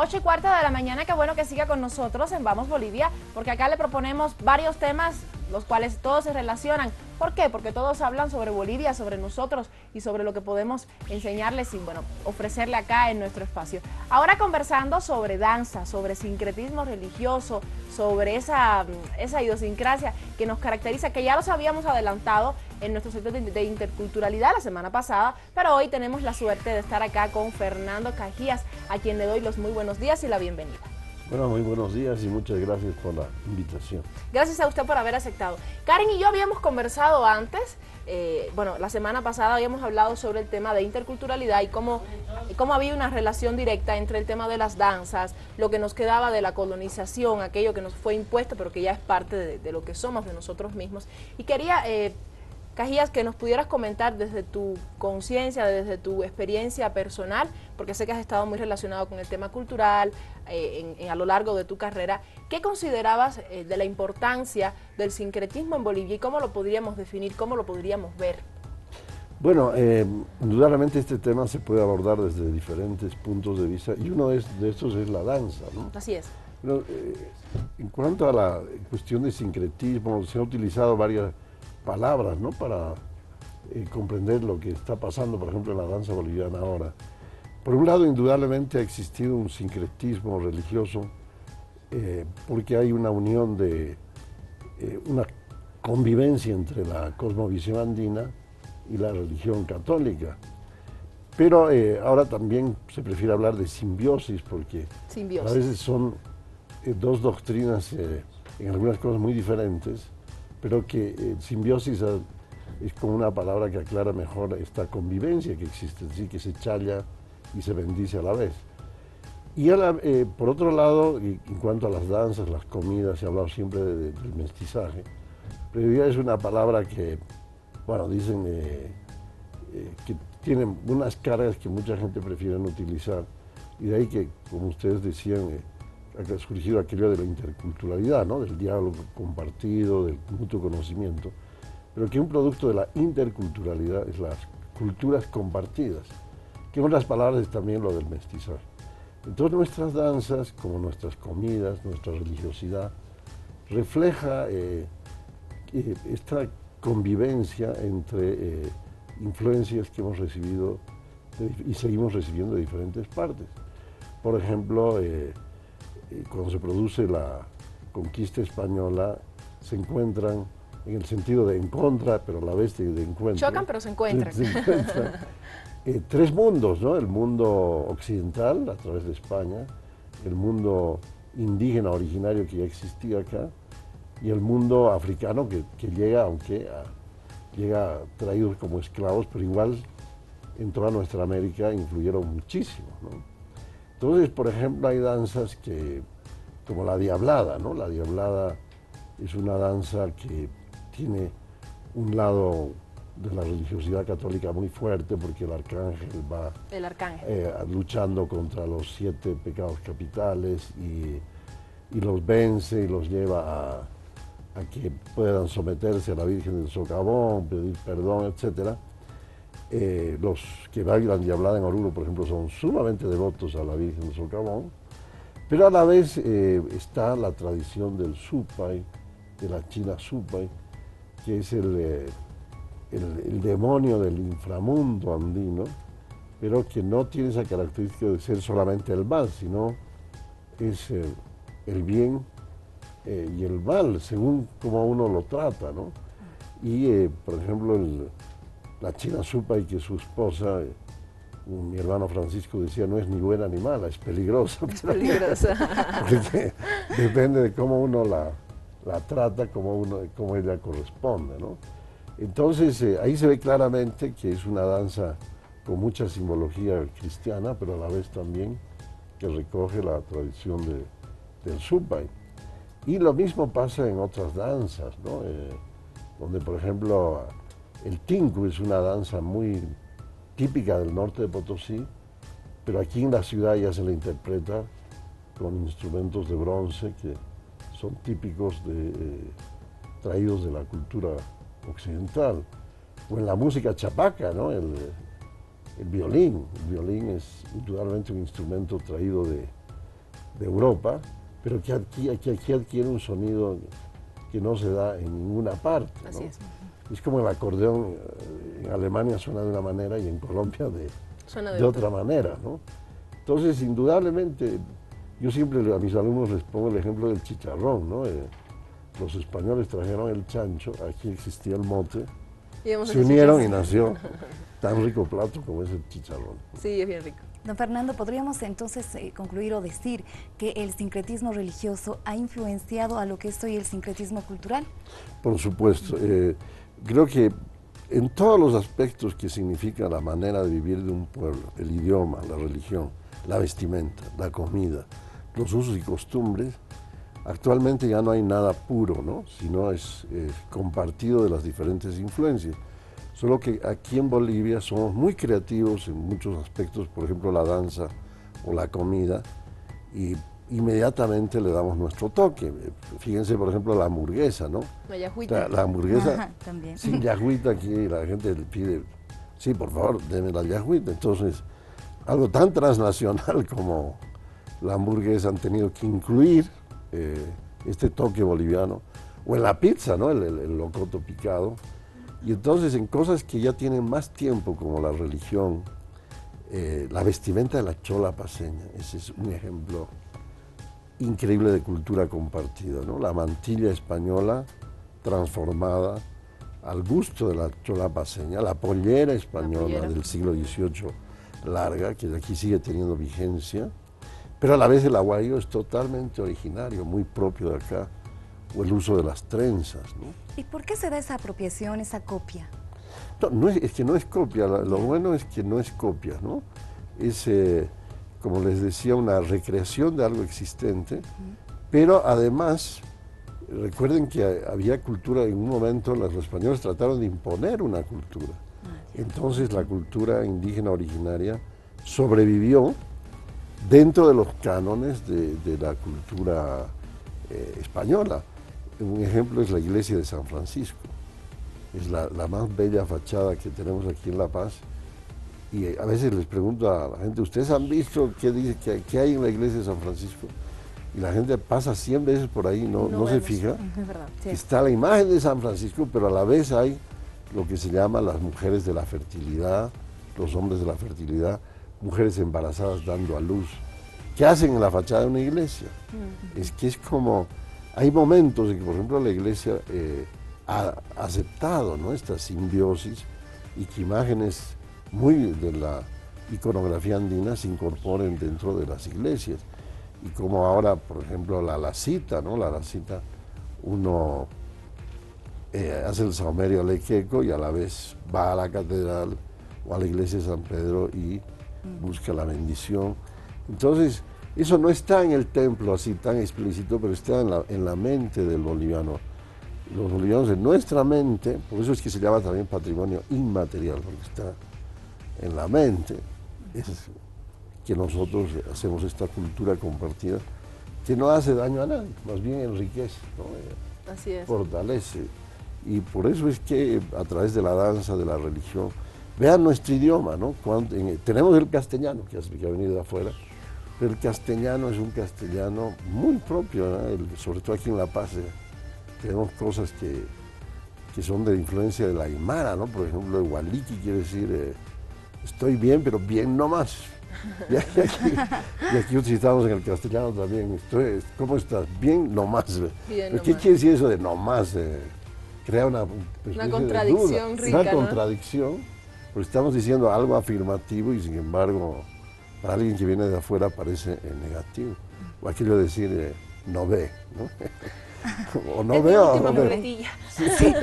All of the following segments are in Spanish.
8:15 de la mañana, qué bueno que siga con nosotros en Vamos Bolivia, porque acá le proponemos varios temas, los cuales todos se relacionan. ¿Por qué? Porque todos hablan sobre Bolivia, sobre nosotros y sobre lo que podemos enseñarles y, bueno, ofrecerle acá en nuestro espacio. Ahora conversando sobre danza, sobre sincretismo religioso, sobre esa idiosincrasia que nos caracteriza, que ya los habíamos adelantado en nuestro sector de interculturalidad la semana pasada, pero hoy tenemos la suerte de estar acá con Fernando Cajías, a quien le doy los muy buenos días y la bienvenida. Bueno, muy buenos días y muchas gracias por la invitación. Gracias a usted por haber aceptado. Karen y yo habíamos conversado antes, bueno, la semana pasada habíamos hablado sobre el tema de interculturalidad y cómo había una relación directa entre el tema de las danzas, lo que nos quedaba de la colonización, aquello que nos fue impuesto, pero que ya es parte de lo que somos, de nosotros mismos. Y quería, Cajías, que nos pudieras comentar desde tu conciencia, desde tu experiencia personal, porque sé que has estado muy relacionado con el tema cultural a lo largo de tu carrera, ¿qué considerabas de la importancia del sincretismo en Bolivia y cómo lo podríamos definir, cómo lo podríamos ver? Bueno, indudablemente este tema se puede abordar desde diferentes puntos de vista y uno de estos es la danza, ¿no? Así es. Bueno, en cuanto a la cuestión de sincretismo, se han utilizado varias palabras, ¿no?, para comprender lo que está pasando, por ejemplo, en la danza boliviana ahora. Por un lado, indudablemente ha existido un sincretismo religioso porque hay una unión de una convivencia entre la cosmovisión andina y la religión católica. Pero ahora también se prefiere hablar de simbiosis porque a veces son dos doctrinas en algunas cosas muy diferentes, pero que simbiosis es como una palabra que aclara mejor esta convivencia que existe, es decir, que se challa y se bendice a la vez. Y por otro lado, en cuanto a las danzas, las comidas, se ha hablado siempre del mestizaje, pero ya es una palabra que, bueno, dicen que tiene unas cargas que mucha gente prefiere no utilizar, y de ahí que, como ustedes decían, ha surgido aquello de la interculturalidad, ¿no?, del diálogo compartido, del mutuo conocimiento, pero que un producto de la interculturalidad es las culturas compartidas, que en otras palabras es también lo del mestizaje. Entonces nuestras danzas, como nuestras comidas, nuestra religiosidad, refleja esta convivencia entre influencias que hemos recibido y seguimos recibiendo de diferentes partes. Por ejemplo, cuando se produce la conquista española, se encuentran en el sentido de en contra, pero a la vez de encuentro. Chocan, pero se encuentran. Se encuentran tres mundos, ¿no? El mundo occidental, a través de España, el mundo indígena originario que ya existía acá, y el mundo africano que llega, aunque llega traídos como esclavos, pero igual en toda nuestra América influyeron muchísimo, ¿no? Entonces, por ejemplo, hay danzas como la diablada, ¿no? La diablada es una danza que tiene un lado de la religiosidad católica muy fuerte porque el arcángel va luchando contra los 7 pecados capitales y los vence y los lleva a que puedan someterse a la Virgen del Socavón, pedir perdón, etcétera. Los que bailan diablada en Oruro, por ejemplo, son sumamente devotos a la Virgen del Socavón, pero a la vez está la tradición del supay, de la china supay, que es el demonio del inframundo andino, pero que no tiene esa característica de ser solamente el mal, sino es el bien y el mal, según como uno lo trata, ¿no? Y, por ejemplo, la china supay, que su esposa, mi hermano Francisco decía, no es ni buena ni mala, es peligrosa. Es peligrosa. Porque depende de cómo uno la trata, cómo ella corresponde, ¿no? Entonces, ahí se ve claramente que es una danza con mucha simbología cristiana, pero a la vez también que recoge la tradición del supay. Y lo mismo pasa en otras danzas, ¿no? Donde, por ejemplo, el tinku es una danza muy típica del norte de Potosí, pero aquí en la ciudad ya se la interpreta con instrumentos de bronce que son típicos traídos de la cultura occidental. O en la música chapaca, ¿no? El violín. El violín es indudablemente un instrumento traído de Europa, pero que aquí adquiere un sonido que no se da en ninguna parte, ¿no? Así es. Es como el acordeón, en Alemania suena de una manera y en Colombia Suena de otra manera, ¿no? Entonces, indudablemente, yo siempre a mis alumnos les pongo el ejemplo del chicharrón, ¿no? Los españoles trajeron el chancho, aquí existía el mote, se unieron y nació tan rico plato como es el chicharrón. Sí, es bien rico. Don Fernando, ¿podríamos entonces concluir o decir que el sincretismo religioso ha influenciado a lo que es hoy el sincretismo cultural? Por supuesto. Creo que en todos los aspectos que significa la manera de vivir de un pueblo, el idioma, la religión, la vestimenta, la comida, los usos y costumbres, actualmente ya no hay nada puro, ¿no? Sino es compartido de las diferentes influencias. Solo que aquí en Bolivia somos muy creativos en muchos aspectos, por ejemplo la danza o la comida, y inmediatamente le damos nuestro toque. Fíjense, por ejemplo, la hamburguesa, ¿no? La yagüita. La hamburguesa. Ajá, también. Sin yagüita, aquí la gente le pide, sí, por favor, deme la yagüita. Entonces, algo tan transnacional como la hamburguesa han tenido que incluir este toque boliviano. O en la pizza, ¿no? El locoto picado. Y entonces en cosas que ya tienen más tiempo, como la religión, la vestimenta de la chola paceña, ese es un ejemplo increíble de cultura compartida, ¿no? La mantilla española transformada al gusto de la chola paceña, la pollera española del siglo XVIII larga, que aquí sigue teniendo vigencia, pero a la vez el aguayo es totalmente originario, muy propio de acá, o el uso de las trenzas, ¿no? ¿Y por qué se da esa apropiación, esa copia? No, es que no es copia, lo bueno es que no es copia, ¿no? Es, como les decía, una recreación de algo existente, pero además, recuerden que había cultura, en un momento los españoles trataron de imponer una cultura. Entonces la cultura indígena originaria sobrevivió dentro de los cánones de la cultura española. Un ejemplo es la iglesia de San Francisco. Es la más bella fachada que tenemos aquí en La Paz. Y a veces les pregunto a la gente, ¿ustedes han visto qué hay en la iglesia de San Francisco? Y la gente pasa 100 veces por ahí, no se fija. Es verdad, sí. Está la imagen de San Francisco, pero a la vez hay lo que se llama las mujeres de la fertilidad, los hombres de la fertilidad, mujeres embarazadas dando a luz. ¿Qué hacen en la fachada de una iglesia? Es que es como, hay momentos en que, por ejemplo, la iglesia ha aceptado, ¿no?, esta simbiosis y que imágenes muy de la iconografía andina se incorporen dentro de las iglesias. Y como ahora, por ejemplo, la lacita, ¿no? La lacita, uno hace el saumerio alequeco y a la vez va a la catedral o a la iglesia de San Pedro y busca la bendición. Entonces, eso no está en el templo así tan explícito, pero está en la mente del boliviano. Los bolivianos, en nuestra mente, por eso es que se llama también patrimonio inmaterial, porque está en la mente, es que nosotros hacemos esta cultura compartida que no hace daño a nadie, más bien enriquece, ¿no? Así es. Fortalece. Y por eso es que a través de la danza, de la religión, vean nuestro idioma, ¿no? Tenemos el castellano, que ha venido de afuera, pero el castellano es un castellano muy propio, ¿no? Sobre todo aquí en La Paz tenemos cosas que son de influencia de la aymara, ¿no? Por ejemplo, el hualiqui quiere decir estoy bien, pero bien no más. Y aquí utilizamos en el castellano también, ¿cómo estás? Bien no más. Bien, ¿Qué quiere decir eso de no más? Crea una contradicción rica, una ¿no? contradicción, porque estamos diciendo algo afirmativo y sin embargo para alguien que viene de afuera parece negativo. O aquello de decir no ve, ¿no? O no veo, o no veo. Sí.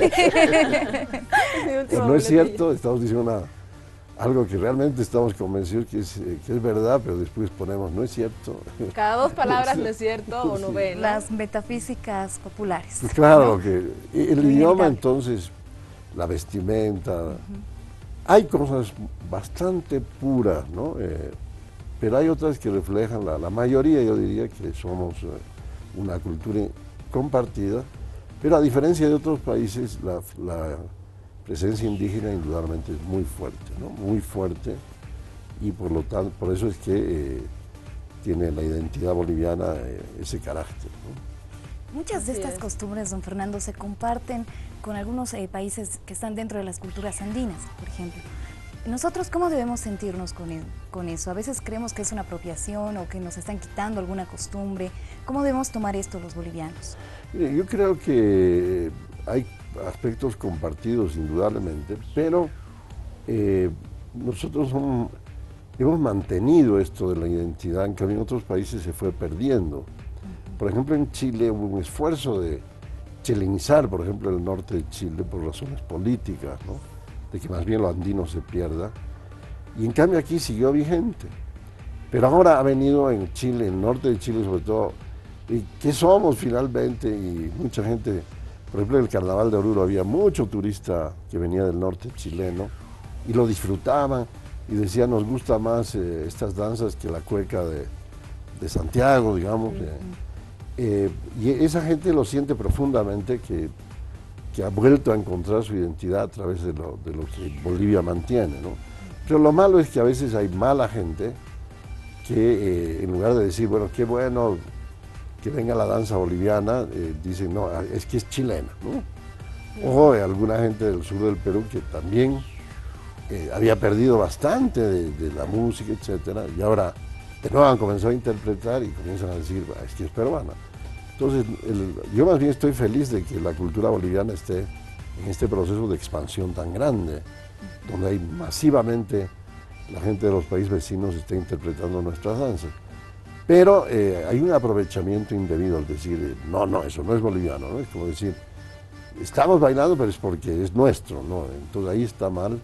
Pues no es cierto, estamos diciendo algo que realmente estamos convencidos que es verdad, pero después ponemos no es cierto. Cada dos palabras no es cierto o no ve, ¿no? Las metafísicas populares. Pues claro, ¿no? que el idioma entonces, la vestimenta, hay cosas bastante puras, ¿no? Pero hay otras que reflejan, la mayoría yo diría que somos una cultura compartida, pero a diferencia de otros países, la presencia indígena indudablemente es muy fuerte, ¿no? Muy fuerte, y por lo tanto, por eso es que tiene la identidad boliviana ese carácter, ¿no? Muchas de estas costumbres, don Fernando, se comparten con algunos países que están dentro de las culturas andinas, por ejemplo. ¿Nosotros cómo debemos sentirnos con eso? A veces creemos que es una apropiación o que nos están quitando alguna costumbre. ¿Cómo debemos tomar esto los bolivianos? Mire, yo creo que hay aspectos compartidos indudablemente, pero nosotros hemos mantenido esto de la identidad, en cambio en otros países se fue perdiendo. Por ejemplo, en Chile hubo un esfuerzo de chilenizar, por ejemplo, el norte de Chile por razones políticas, ¿no? De que más bien lo andino se pierda. Y en cambio aquí siguió vigente. Pero ahora ha venido en Chile, en el norte de Chile sobre todo, y ¿qué somos finalmente? Y mucha gente, por ejemplo, en el Carnaval de Oruro había mucho turista que venía del norte chileno y lo disfrutaban y decían, nos gusta más estas danzas que la cueca de Santiago, digamos. Y esa gente lo siente profundamente, que ha vuelto a encontrar su identidad a través de lo que Bolivia mantiene, ¿no? Pero lo malo es que a veces hay mala gente que en lugar de decir, bueno, qué bueno que venga la danza boliviana, dicen, no, es que es chilena, ¿no? O alguna gente del sur del Perú que también había perdido bastante de la música, etcétera, y ahora de nuevo han comenzado a interpretar y comienzan a decir, es que es peruana. Entonces, yo más bien estoy feliz de que la cultura boliviana esté en este proceso de expansión tan grande, donde hay masivamente la gente de los países vecinos está interpretando nuestras danzas. Pero hay un aprovechamiento indebido al decir, no, eso no es boliviano, ¿no? Es como decir, estamos bailando, pero es porque es nuestro, ¿no? Entonces ahí está mal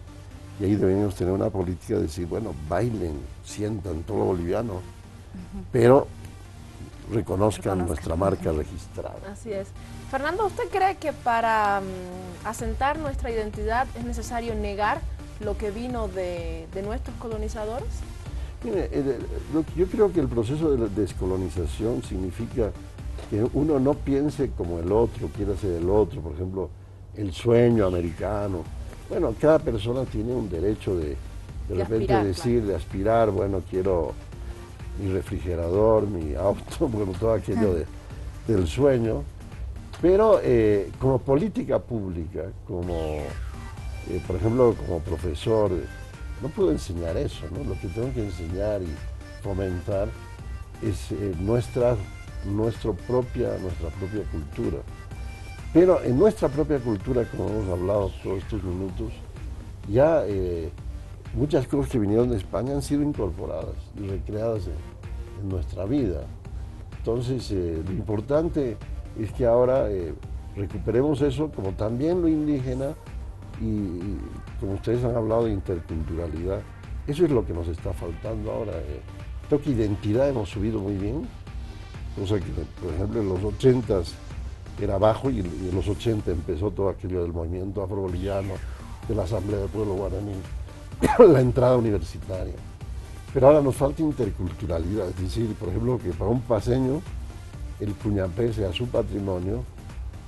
y ahí debemos tener una política de decir, bueno, bailen, sientan todo lo boliviano, pero reconozcan nuestra marca registrada. Así es. Fernando, ¿usted cree que para asentar nuestra identidad es necesario negar lo que vino de nuestros colonizadores? Mire, yo creo que el proceso de la descolonización significa que uno no piense como el otro, quiera ser el otro, por ejemplo, el sueño americano. Bueno, cada persona tiene un derecho de repente aspirar, decir, de aspirar, bueno, quiero mi refrigerador, mi auto, bueno, todo aquello del sueño, pero como política pública, como, por ejemplo, como profesor, no puedo enseñar eso, ¿no? Lo que tengo que enseñar y fomentar es nuestra propia cultura. Pero en nuestra propia cultura, como hemos hablado todos estos minutos, ya muchas cosas que vinieron de España han sido incorporadas y recreadas en nuestra vida. Entonces, lo importante es que ahora recuperemos eso, como también lo indígena, y como ustedes han hablado de interculturalidad, eso es lo que nos está faltando ahora. Creo que identidad hemos subido muy bien, cosa que, por ejemplo, en los 80s era bajo y en los 80 empezó todo aquello del movimiento afroboliviano, de la Asamblea del Pueblo Guaraní, la entrada universitaria. Pero ahora nos falta interculturalidad, es decir, por ejemplo, que para un paseño el puñapé sea su patrimonio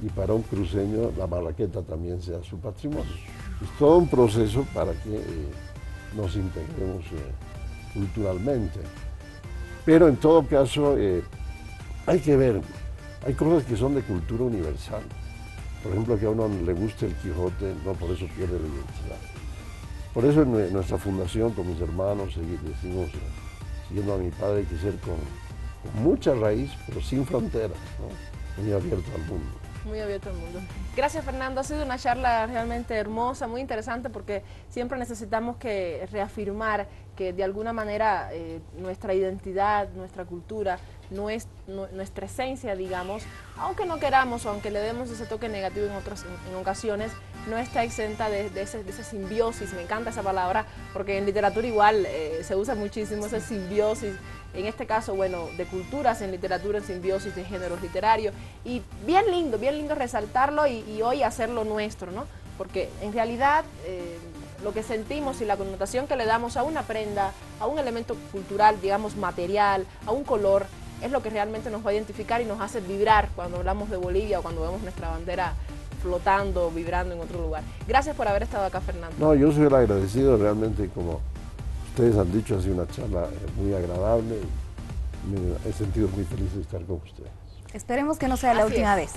y para un cruceño la marraqueta también sea su patrimonio. Es todo un proceso para que nos integremos culturalmente. Pero en todo caso hay que ver, hay cosas que son de cultura universal. Por ejemplo, que a uno le guste el Quijote, no por eso pierde la identidad. Por eso en nuestra fundación, con mis hermanos, decimos, siguiendo a mi padre, hay que ser con mucha raíz, pero sin fronteras, ¿no? Muy abierto al mundo. Muy abierto al mundo. Gracias, Fernando. Ha sido una charla realmente hermosa, muy interesante, porque siempre necesitamos que reafirmar que de alguna manera nuestra identidad, nuestra cultura, nuestra esencia, digamos, aunque no queramos o aunque le demos ese toque negativo en ocasiones, no está exenta de esa simbiosis. Me encanta esa palabra, porque en literatura igual se usa muchísimo esa simbiosis. En este caso, bueno, de culturas en literatura, en simbiosis de géneros literarios. Y bien lindo resaltarlo y hoy hacerlo nuestro, ¿no? Porque en realidad lo que sentimos y la connotación que le damos a una prenda, a un elemento cultural, digamos, material, a un color, es lo que realmente nos va a identificar y nos hace vibrar cuando hablamos de Bolivia o cuando vemos nuestra bandera flotando, vibrando en otro lugar. Gracias por haber estado acá, Fernando. No, yo soy el agradecido, realmente, como ustedes han dicho, ha sido una charla muy agradable me he sentido muy feliz de estar con ustedes. Esperemos que no sea la última vez.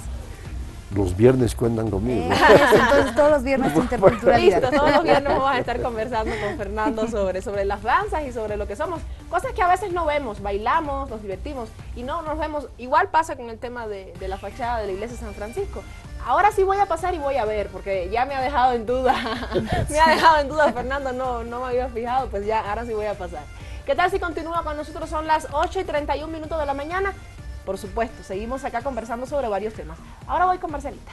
Los viernes cuentan conmigo. Entonces todos los viernes de interculturalidad. Listo, todos los viernes vamos a estar conversando con Fernando sobre las danzas y sobre lo que somos. Cosas que a veces no vemos, bailamos, nos divertimos y no nos vemos. Igual pasa con el tema de la fachada de la iglesia de San Francisco. Ahora sí voy a pasar y voy a ver, porque ya me ha dejado en duda. Me ha dejado en duda, Fernando, no me había fijado, pues ya, ahora sí voy a pasar. ¿Qué tal si continúa con nosotros? Son las 8:31 de la mañana. Por supuesto, seguimos acá conversando sobre varios temas. Ahora voy con Marcelita.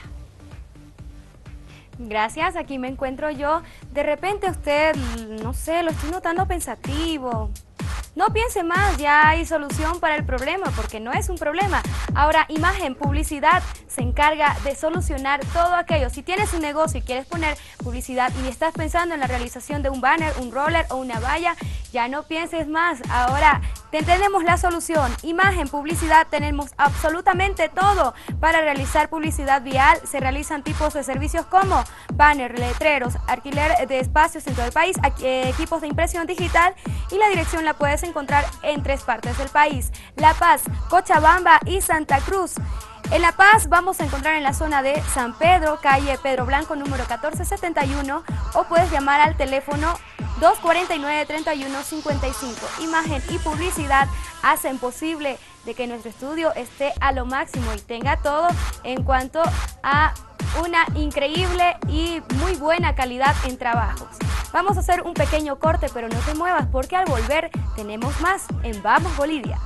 Gracias, aquí me encuentro yo. De repente usted, no sé, lo estoy notando pensativo. No piense más, ya hay solución para el problema, porque no es un problema. Ahora, Imagen Publicidad se encarga de solucionar todo aquello. Si tienes un negocio y quieres poner publicidad y estás pensando en la realización de un banner, un roller o una valla, ya no pienses más. Ahora tenemos la solución. Imagen Publicidad, tenemos absolutamente todo para realizar publicidad vial. Se realizan tipos de servicios como banner, letreros, alquiler de espacios en todo el país, equipos de impresión digital, y la dirección la puedes encontrar en 3 partes del país: La Paz, Cochabamba y Santa Cruz. En La Paz vamos a encontrar en la zona de San Pedro, calle Pedro Blanco, número 1471, o puedes llamar al teléfono 249-3155. Imagen y Publicidad hacen posible de que nuestro estudio esté a lo máximo y tenga todo en cuanto a una increíble y muy buena calidad en trabajos. Vamos a hacer un pequeño corte, pero no te muevas, porque al volver tenemos más en Vamos Bolivia.